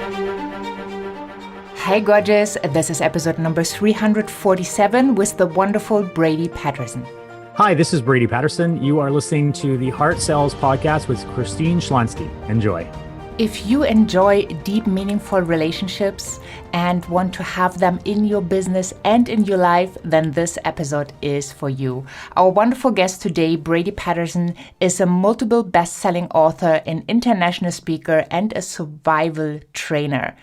Hey gorgeous, this is episode number 347 with the wonderful Brady Patterson. Hi, this is Brady Patterson. You are listening to the Heart Sells podcast with Christine Schlonski. Enjoy. If you enjoy deep, meaningful relationships and want to have them in your business and in your life, then this episode is for you. Our wonderful guest today, Brady Patterson, is a multiple best-selling author, an international speaker, and a survival trainer.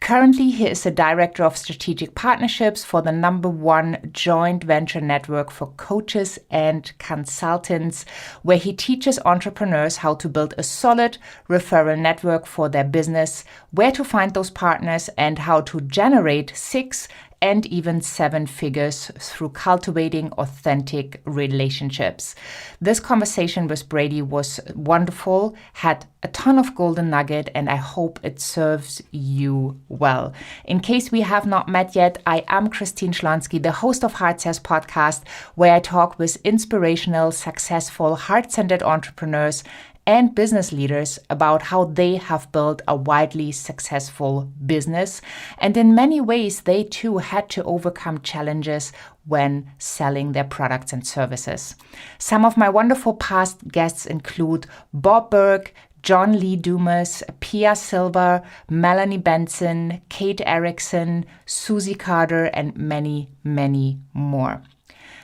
Currently, he is the Director of Strategic Partnerships for the #1 joint venture network for coaches and consultants, where he teaches entrepreneurs how to build a solid referral network for their business, where to find those partners, and how to generate 6 and even 7 figures through cultivating authentic relationships. This conversation with Brady was wonderful, had a ton of golden nugget, and I hope it serves you well. In case we have not met yet, I am Christine Schlonski, the host of Heart Sells podcast, where I talk with inspirational, successful, heart-centered entrepreneurs and business leaders about how they have built a widely successful business. And in many ways, they too had to overcome challenges when selling their products and services. Some of my wonderful past guests include Bob Burke, John Lee Dumas, Pia Silva, Melanie Benson, Kate Erickson, Susie Carter, and many, many more.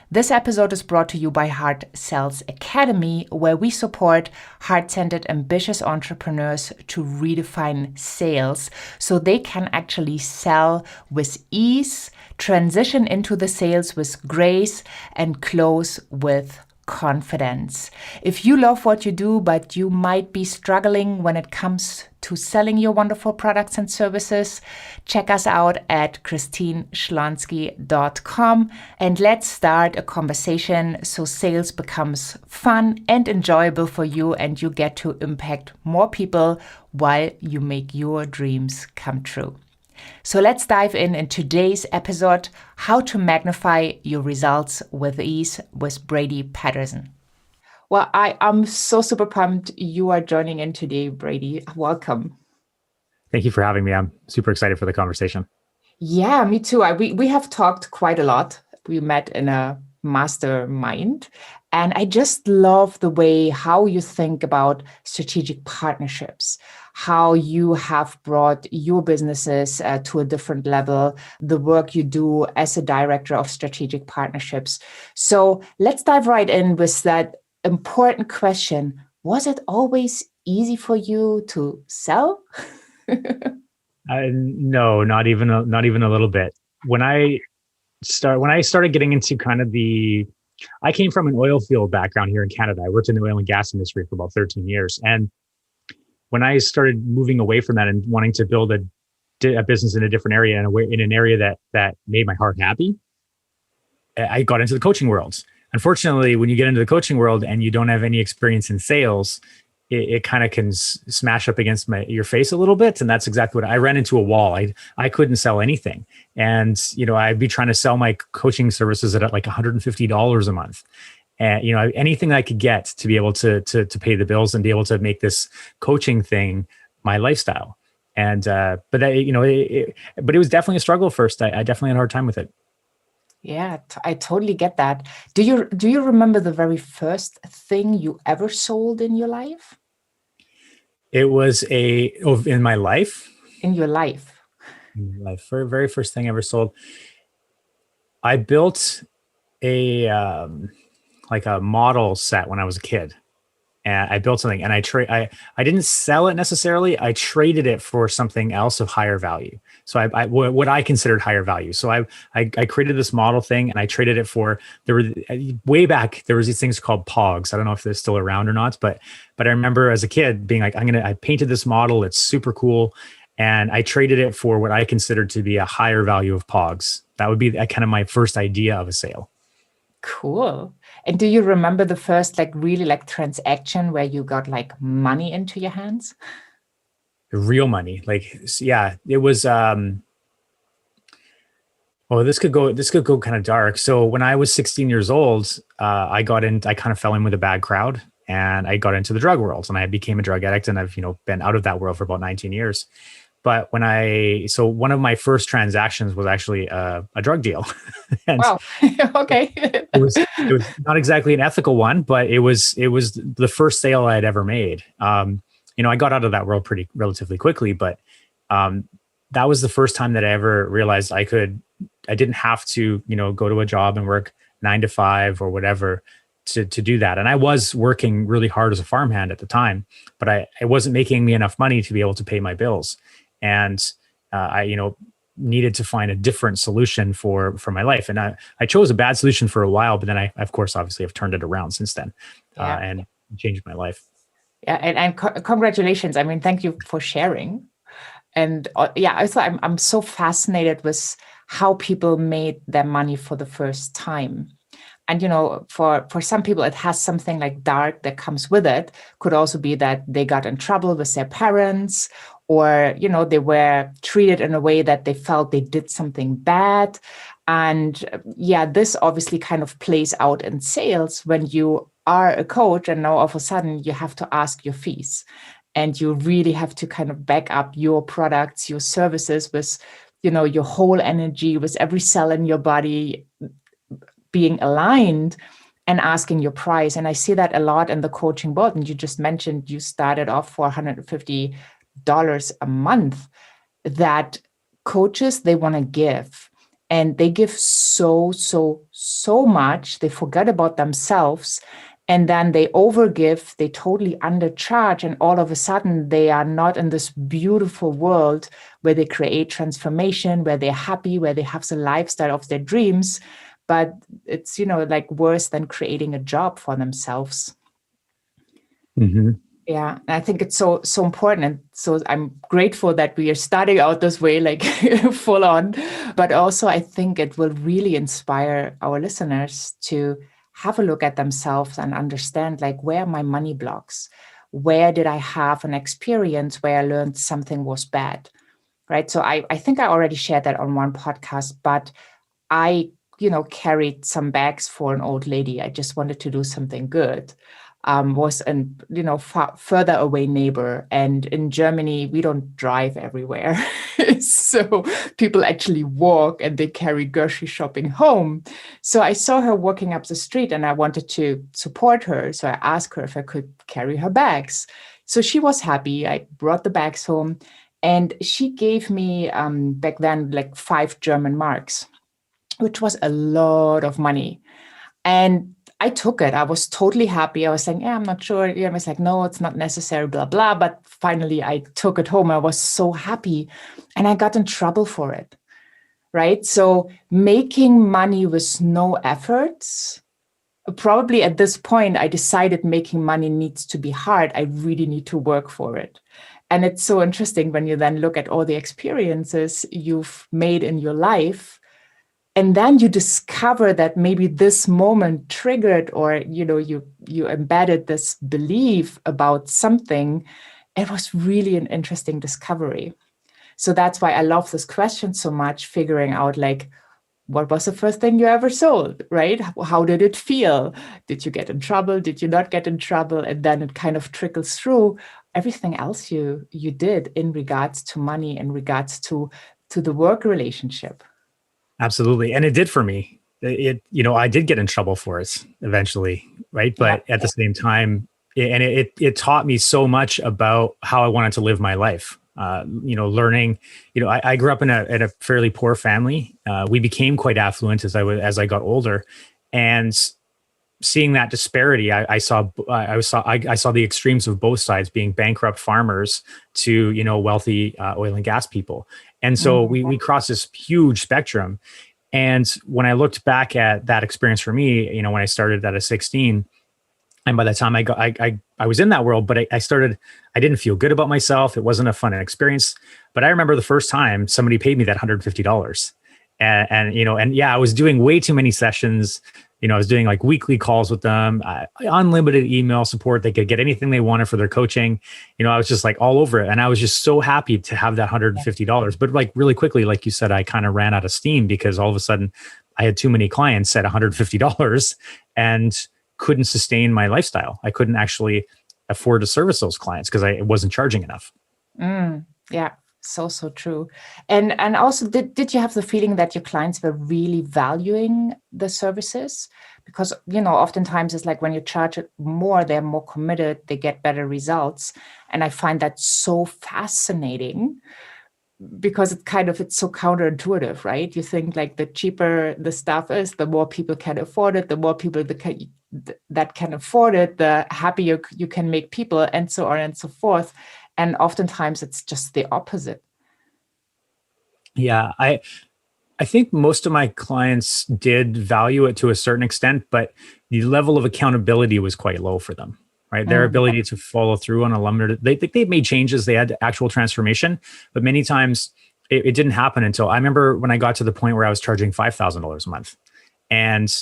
This episode is brought to you by Heart Sells Academy, where we support heart-centered, ambitious entrepreneurs to redefine sales so they can actually sell with ease, transition into the sales with grace, and close with confidence. If you love what you do, but you might be struggling when it comes to selling your wonderful products and services, check us out at christineschlonski.com and let's start a conversation so sales becomes fun and enjoyable for you and you get to impact more people while you make your dreams come true. So let's dive in today's episode, how to magnify your results with ease with Brady Patterson. Well, I am so super pumped you are joining in today, Brady. Welcome. Thank you for having me. I'm super excited for the conversation. Yeah, me too. We have talked quite a lot. We met in a mastermind, and I just love the way how you think about strategic partnerships, how you have brought your businesses to a different level, the work you do as a director of strategic partnerships. So let's dive right in with that important question. Was it always easy for you to sell? No, not even a little bit. When I started getting into I came from an oil field background here in Canada. I worked in the oil and gas industry for about 13 years. And when I started moving away from that and wanting to build a business in a different area, in an area that made my heart happy, I got into the coaching world. Unfortunately, when you get into the coaching world and you don't have any experience in sales, it kind of can smash up against your face a little bit. And that's exactly what I ran into, a wall. I couldn't sell anything. And, I'd be trying to sell my coaching services at like $150 a month. And, anything I could get to be able to pay the bills and be able to make this coaching thing my lifestyle. And, but it was definitely a struggle first. I definitely had a hard time with it. Yeah, I totally get that. Do you remember the very first thing you ever sold in your life? It was in my life. In your life. Very first thing I ever sold. I built a model set when I was a kid. And I built something and I didn't sell it necessarily. I traded it for something else of higher value. So what I considered higher value. So I created this model thing and I traded it for, way back, there was these things called Pogs. I don't know if they're still around or not, but I remember as a kid being like, I painted this model. It's super cool. And I traded it for what I considered to be a higher value of Pogs. That would be kind of my first idea of a sale. Cool. And do you remember the first really transaction where you got money into your hands? Real money. It was this could go kind of dark. So when I was 16 years old, I kind of fell in with a bad crowd and I got into the drug world and I became a drug addict and I've, been out of that world for about 19 years. But so one of my first transactions was actually a drug deal. And Wow. Okay. it was not exactly an ethical one, but it was the first sale I had ever made. I got out of that world pretty relatively quickly, but that was the first time that I ever realized I didn't have to, go to a job and work 9 to 5 or whatever to do that. And I was working really hard as a farmhand at the time, but it wasn't making me enough money to be able to pay my bills. And I needed to find a different solution for my life. And I chose a bad solution for a while, but then I, of course, obviously have turned it around since then, and changed my life. Yeah. And congratulations. I mean, thank you for sharing. And also I'm so fascinated with how people made their money for the first time. And, for some people, it has something like dark that comes with it. Could also be that they got in trouble with their parents, or, they were treated in a way that they felt they did something bad. And this obviously kind of plays out in sales when you are a coach and now all of a sudden you have to ask your fees. And you really have to kind of back up your products, your services with, your whole energy, with every cell in your body being aligned and asking your price. And I see that a lot in the coaching world. And you just mentioned you started off for $150 a month, that coaches, they want to give. And they give so much. They forget about themselves. And then they overgive, they totally undercharge. And all of a sudden, they are not in this beautiful world where they create transformation, where they're happy, where they have the lifestyle of their dreams. But it's, like worse than creating a job for themselves. Mm-hmm. Yeah. And I think it's so important. And so I'm grateful that we are starting out this way, like full on. But also, I think it will really inspire our listeners to have a look at themselves and understand, like, where are my money blocks? Where did I have an experience where I learned something was bad? Right. So I think I already shared that on one podcast, but I carried some bags for an old lady. I just wanted to do something good. Was an further away neighbor, and in Germany we don't drive everywhere, so people actually walk and they carry grocery shopping home. So I saw her walking up the street, and I wanted to support her. So I asked her if I could carry her bags. So she was happy. I brought the bags home, and she gave me back then like 5 German marks, which was a lot of money. And I took it. I was totally happy. I was saying, I'm not sure. I was like, no, it's not necessary, blah, blah. But finally, I took it home. I was so happy. And I got in trouble for it. Right. So making money with no efforts, probably at this point, I decided making money needs to be hard. I really need to work for it. And it's so interesting when you then look at all the experiences you've made in your life. And then you discover that maybe this moment triggered, or, you embedded this belief about something. It was really an interesting discovery. So that's why I love this question so much, figuring out, like, what was the first thing you ever sold, right? How did it feel? Did you get in trouble? Did you not get in trouble? And then it kind of trickles through everything else you did in regards to money, in regards to the work relationship. Absolutely. And it did for me. I did get in trouble for it eventually. Right. But at the same time, it taught me so much about how I wanted to live my life. Learning, I grew up in a fairly poor family. We became quite affluent as I got older, and seeing that disparity, I saw the extremes of both sides, being bankrupt farmers to, wealthy oil and gas people. And so we crossed this huge spectrum. And when I looked back at that experience for me, when I started at 16, and by the time I was in that world, but I didn't feel good about myself. It wasn't a fun experience. But I remember the first time somebody paid me that $150. And I was doing way too many sessions. I was doing like weekly calls with them, unlimited email support. They could get anything they wanted for their coaching. I was just like all over it. And I was just so happy to have that $150. But like really quickly, like you said, I kind of ran out of steam because all of a sudden I had too many clients at $150 and couldn't sustain my lifestyle. I couldn't actually afford to service those clients because I wasn't charging enough. Yeah. So true. And also, did you have the feeling that your clients were really valuing the services? Because, oftentimes it's like when you charge it more, they're more committed, they get better results. And I find that so fascinating because it's so counterintuitive, right? You think like the cheaper the stuff is, the more people can afford it, the more people that can afford it, the happier you can make people, and so on and so forth. And oftentimes it's just the opposite. Yeah, I think most of my clients did value it to a certain extent, but the level of accountability was quite low for them, right? Their ability to follow through on a limited, they think they've made changes, they had actual transformation, but many times it didn't happen until I remember when I got to the point where I was charging $5,000 a month. And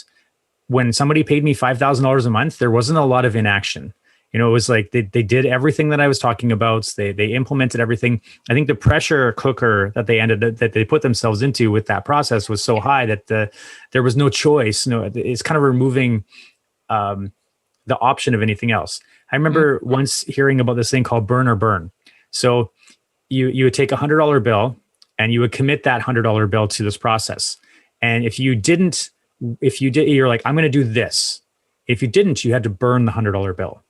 when somebody paid me $5,000 a month, there wasn't a lot of inaction. It was like they did everything that I was talking about. They implemented everything. I think the pressure cooker that they put themselves into with that process was so high that there was no choice. No, it's kind of removing the option of anything else. I remember once hearing about this thing called burn or burn. So you would take $100 bill and you would commit that $100 bill to this process. And if you did, you're like, I'm going to do this. If you didn't, you had to burn the $100 bill.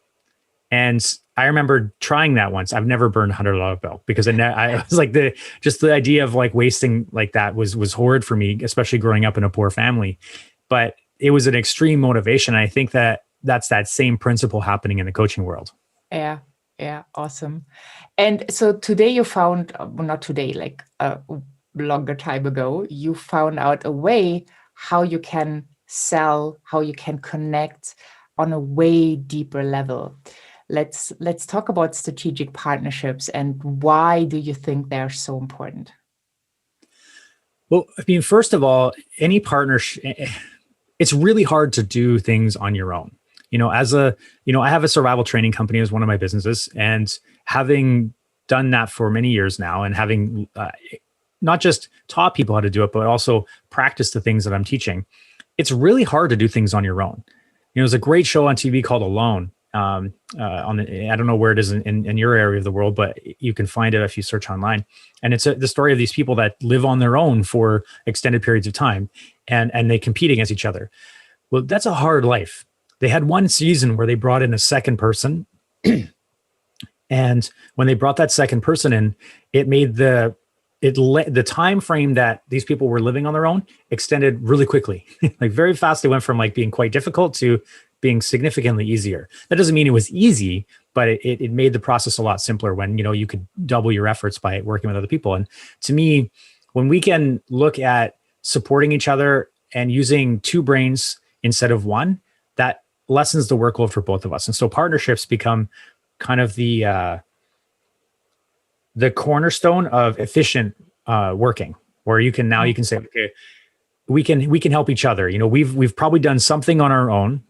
And I remember trying that once. I've never burned a $100 bill because I was like the idea of like wasting like that was horrid for me, especially growing up in a poor family. But it was an extreme motivation. I think that's that same principle happening in the coaching world. Yeah. Yeah. Awesome. And so today you found, well, not today, like a longer time ago, you found out a way how you can sell, how you can connect on a way deeper level. Let's talk about strategic partnerships and why do you think they're so important? Well, I mean, first of all, any partnership, it's really hard to do things on your own. I have a survival training company as one of my businesses, and having done that for many years now and having not just taught people how to do it, but also practice the things that I'm teaching, it's really hard to do things on your own. There's a great show on TV called Alone. I don't know where it is in your area of the world, but you can find it if you search online. And it's the story of these people that live on their own for extended periods of time, and they compete against each other. Well, that's a hard life. They had one season where they brought in a second person, and when they brought that second person in, it made the time frame that these people were living on their own extended really quickly. Like very fast, they went from like being quite difficult to being significantly easier. That doesn't mean it was easy, but it made the process a lot simpler when, you could double your efforts by working with other people. And to me, when we can look at supporting each other and using two brains instead of one, that lessens the workload for both of us. And so partnerships become kind of the cornerstone of efficient working, where you can say, okay, we can help each other. We've probably done something on our own,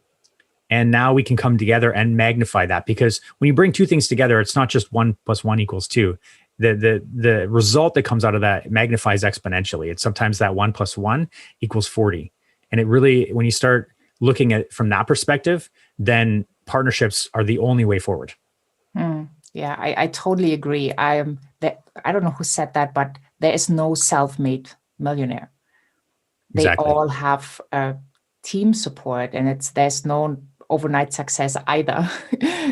and now we can come together and magnify that, because when you bring two things together, it's not just 1 + 1 = 2. The result that comes out of that magnifies exponentially. It's sometimes that 1 + 1 = 40. And it really, when you start looking at it from that perspective, then partnerships are the only way forward. Yeah, I totally agree. I don't know who said that, but there is no self-made millionaire. They Exactly. all have team support, and there's no overnight success either,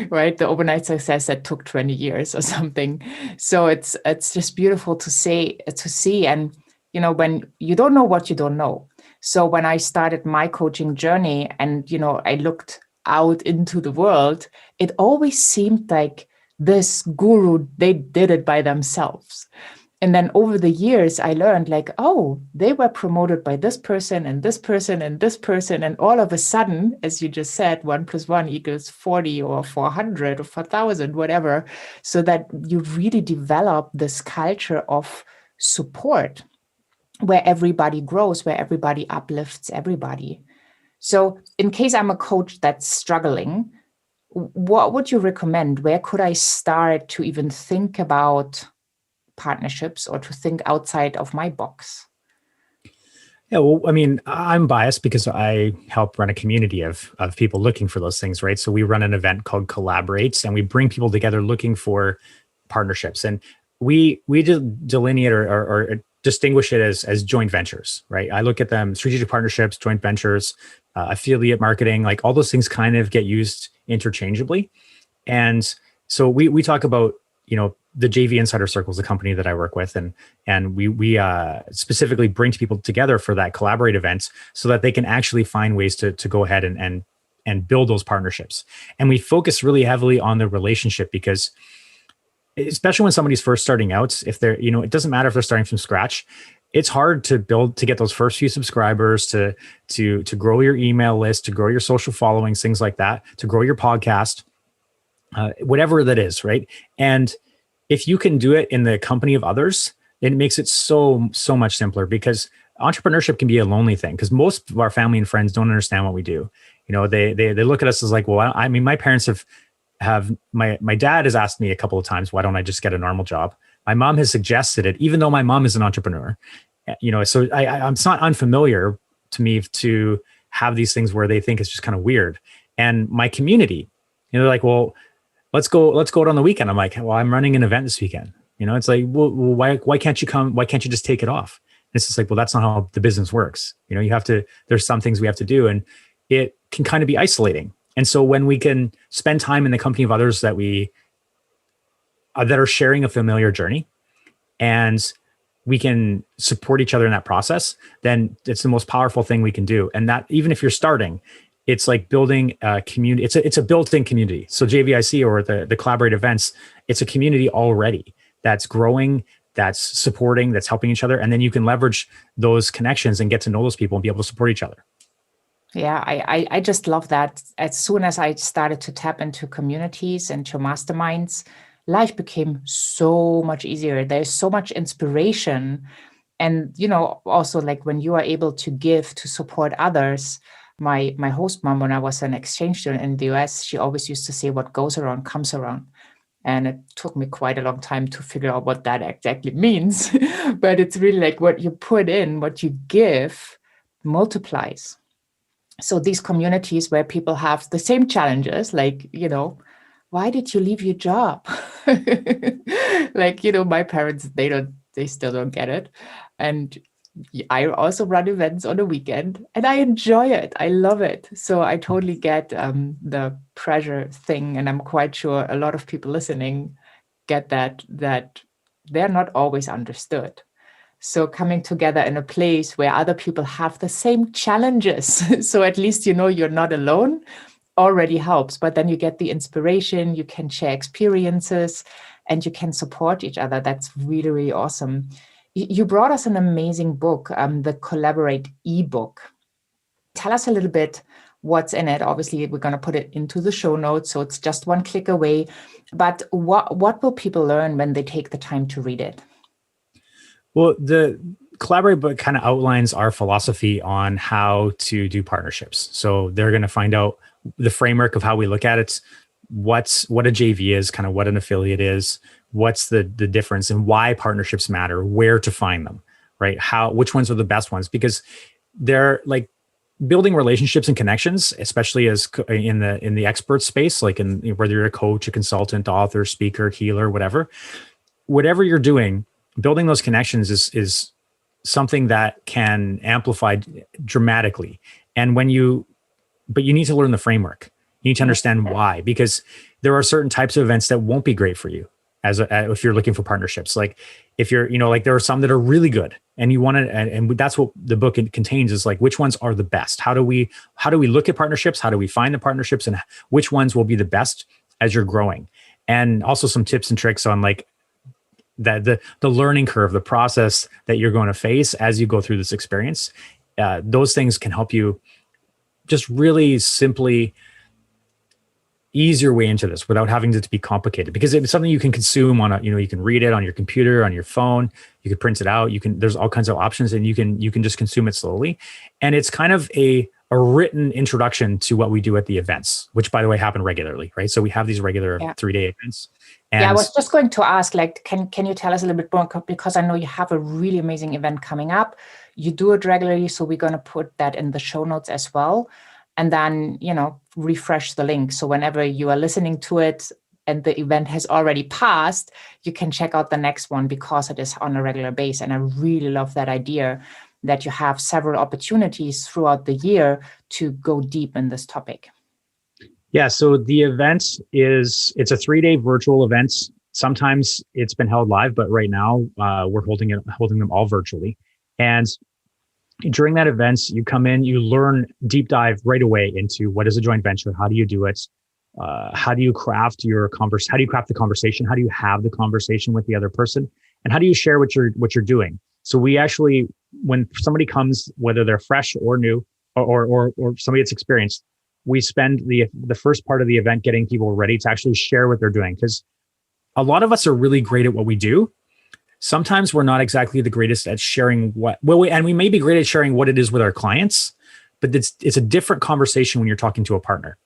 right? The overnight success that took 20 years or something. So it's just beautiful to see. And when you don't know what you don't know. So when I started my coaching journey and I looked out into the world, it always seemed like this guru, they did it by themselves. And then over the years, I learned like, oh, they were promoted by this person and this person and this person. And all of a sudden, as you just said, 1 + 1 = 40 or 400 or 4,000, whatever. So that you really develop this culture of support where everybody grows, where everybody uplifts everybody. So in case I'm a coach that's struggling, what would you recommend? Where could I start to even think about partnerships or to think outside of my box? Yeah, well, I mean, I'm biased because I help run a community of people looking for those things, right? So we run an event called Collaborate, and we bring people together looking for partnerships. And we just delineate or distinguish it as joint ventures, right? I look at them strategic partnerships, joint ventures, affiliate marketing, like all those things kind of get used interchangeably. And so we talk about, the JV Insider Circle is a company that I work with, and we specifically bring people together for that Collaborate event so that they can actually find ways to go ahead and build those partnerships. And we focus really heavily on the relationship because, especially when somebody's first starting out, if they're, it doesn't matter if they're starting from scratch. It's hard to get those first few subscribers, to grow your email list, to grow your social followings, things like that, to grow your podcast, whatever that is, right? And if you can do it in the company of others, it makes it so much simpler, because entrepreneurship can be a lonely thing, because most of our family and friends don't understand what we do. They look at us as like, well, I mean, my parents have my dad has asked me a couple of times, why don't I just get a normal job? My mom has suggested it, even though my mom is an entrepreneur. So it's not unfamiliar to me to have these things where they think it's just kind of weird. And my community, they're like, well, let's go out on the weekend. I'm like, well, I'm running an event this weekend. It's like, well, why can't you come? Why can't you just take it off? And it's just like, well, that's not how the business works. You have to, there's some things we have to do, and it can kind of be isolating. And so when we can spend time in the company of others that are sharing a familiar journey, and we can support each other in that process, then it's the most powerful thing we can do. And that, even if you're starting, it's like building a community. It's a built-in community. So JVIC, or the Collaborate events, it's a community already that's growing, that's supporting, that's helping each other. And then you can leverage those connections and get to know those people and be able to support each other. Yeah, I just love that. As soon as I started to tap into communities and to masterminds, life became so much easier. There's so much inspiration. And, also like when you are able to give to support others, my host mom, when I was an exchange student in the US, she always used to say, what goes around comes around. And it took me quite a long time to figure out what that exactly means. But it's really like what you put in, what you give multiplies. So these communities where people have the same challenges, like, why did you leave your job? Like, my parents, they still don't get it. And I also run events on the weekend, and I enjoy it. I love it. So I totally get the pressure thing. And I'm quite sure a lot of people listening get that they're not always understood. So coming together in a place where other people have the same challenges, so at least you're not alone, already helps. But then you get the inspiration, you can share experiences, and you can support each other. That's really, really awesome. You brought us an amazing book, the Collaborate Ebook. Tell us a little bit what's in it. Obviously, we're going to put it into the show notes, so it's just one click away. But what will people learn when they take the time to read it? Well, the Collaborate book kind of outlines our philosophy on how to do partnerships. So they're going to find out the framework of how we look at it, what a JV is, kind of what an affiliate is, what's the difference, and why partnerships matter, where to find them, right? Which ones are the best ones, because they're like building relationships and connections, especially as in the expert space, like whether you're a coach, a consultant, author, speaker, healer, whatever you're doing. Building those connections is something that can amplify dramatically. And but you need to learn the framework. You need to understand why, because there are certain types of events that won't be great for you if you're looking for partnerships. Like if you're, like there are some that are really good, and you want to, and that's what the book contains, is like, which ones are the best? How do we look at partnerships? How do we find the partnerships, and which ones will be the best as you're growing? And also some tips and tricks on like that the learning curve, the process that you're going to face as you go through this experience. Those things can help you just really simply ease your way into this without having it to be complicated, because it's something you can consume on you can read it on your computer, on your phone, you can print it out, there's all kinds of options, and you can just consume it slowly. And it's kind of a written introduction to what we do at the events, which by the way happen regularly, right? So we have these regular 3-day events. And I was just going to ask, like, can you tell us a little bit more, because I know you have a really amazing event coming up. You do it regularly, so we're going to put that in the show notes as well. And then, refresh the link. So whenever you are listening to it, and the event has already passed, you can check out the next one because it is on a regular basis. And I really love that idea that you have several opportunities throughout the year to go deep in this topic. Yeah, so the event it's a 3-day virtual event. Sometimes it's been held live, but right now we're holding them all virtually. And during that event, you come in, you learn deep dive right away into what is a joint venture, how do you do it, how do you craft how do you craft the conversation, how do you have the conversation with the other person, and how do you share what you're doing. So we actually, when somebody comes, whether they're fresh or new, or somebody that's experienced, we spend the first part of the event getting people ready to actually share what they're doing, because a lot of us are really great at what we do. Sometimes we're not exactly the greatest at sharing and we may be great at sharing what it is with our clients, but it's a different conversation when you're talking to a partner.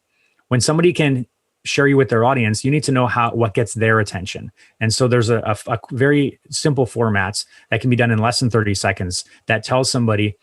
When somebody can share you with their audience, you need to know what gets their attention. And so there's a very simple formats that can be done in less than 30 seconds that tells somebody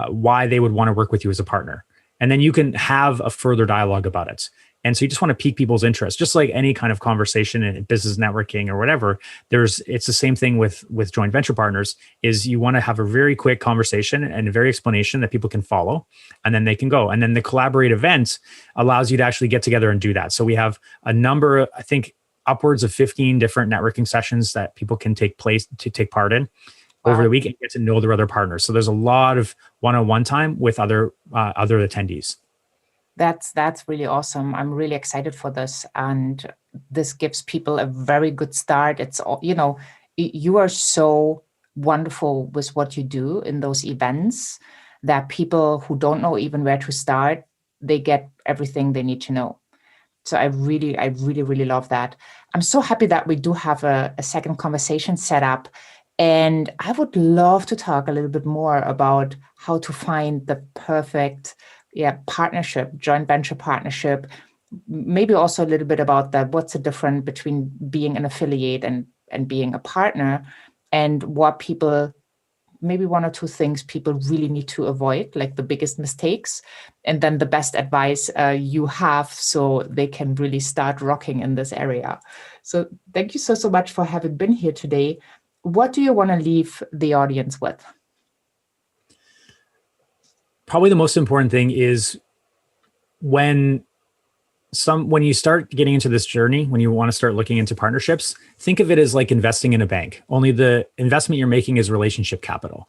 why they would want to work with you as a partner. And then you can have a further dialogue about it. And so you just want to pique people's interest, just like any kind of conversation in business networking or whatever. It's the same thing with joint venture partners. Is you want to have a very quick conversation and a very explanation that people can follow, and then they can go. And then the Collaborate event allows you to actually get together and do that. So we have a number, I think, upwards of 15 different networking sessions that people can take part in over the week and get to know their other partners. So there's a lot of one-on-one time with other attendees. That's really awesome. I'm really excited for this. And this gives people a very good start. It's, you are so wonderful with what you do in those events that people who don't know even where to start, they get everything they need to know. So I really, really love that. I'm so happy that we do have a second conversation set up. And I would love to talk a little bit more about how to find the perfect partnership, joint venture partnership, maybe also a little bit about what's the difference between being an affiliate and being a partner, and what people, maybe one or two things people really need to avoid, like the biggest mistakes, and then the best advice you have so they can really start rocking in this area. So thank you so much for having been here today. What do you want to leave the audience with? Probably the most important thing is when you start getting into this journey, when you want to start looking into partnerships, think of it as like investing in a bank. Only the investment you're making is relationship capital.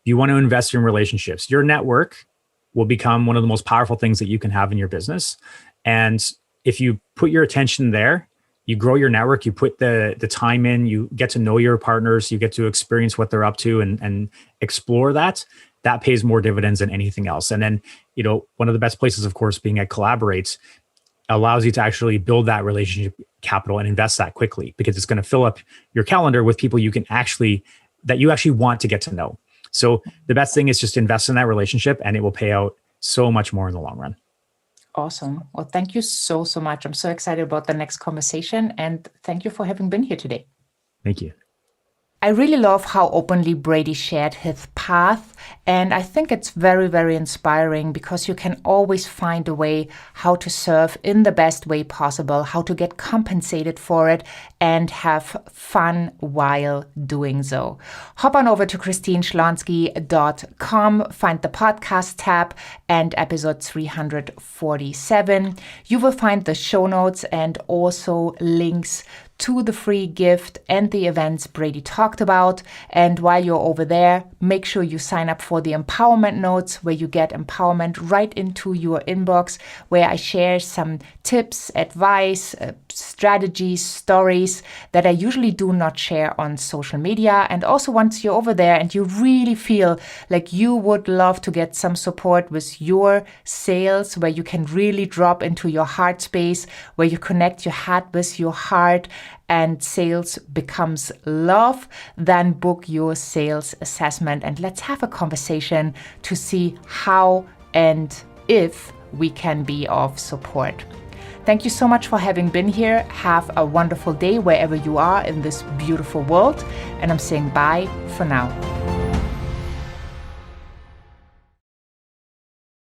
You want to invest in relationships. Your network will become one of the most powerful things that you can have in your business. And if you put your attention there, you grow your network, you put the time in, you get to know your partners, you get to experience what they're up to and explore that pays more dividends than anything else. And then, one of the best places, of course, being at Collaborate, allows you to actually build that relationship capital and invest that quickly, because it's going to fill up your calendar with people you actually want to get to know. So the best thing is just invest in that relationship, and it will pay out so much more in the long run. Awesome. Well, thank you so much. I'm so excited about the next conversation, and thank you for having been here today. Thank you. I really love how openly Brady shared his path, and I think it's very, very inspiring, because you can always find a way how to serve in the best way possible, how to get compensated for it, and have fun while doing so. Hop on over to christineschlonski.com, find the podcast tab and episode 347. You will find the show notes and also links to the free gift and the events Brady talked about. And while you're over there, make sure you sign up for the empowerment notes, where you get empowerment right into your inbox, where I share some tips, advice, strategies, stories that I usually do not share on social media. And also, once you're over there and you really feel like you would love to get some support with your sales, where you can really drop into your heart space, where you connect your head with your heart, and sales becomes love, then book your sales assessment and let's have a conversation to see how and if we can be of support. Thank you so much for having been here. Have a wonderful day wherever you are in this beautiful world. And I'm saying bye for now.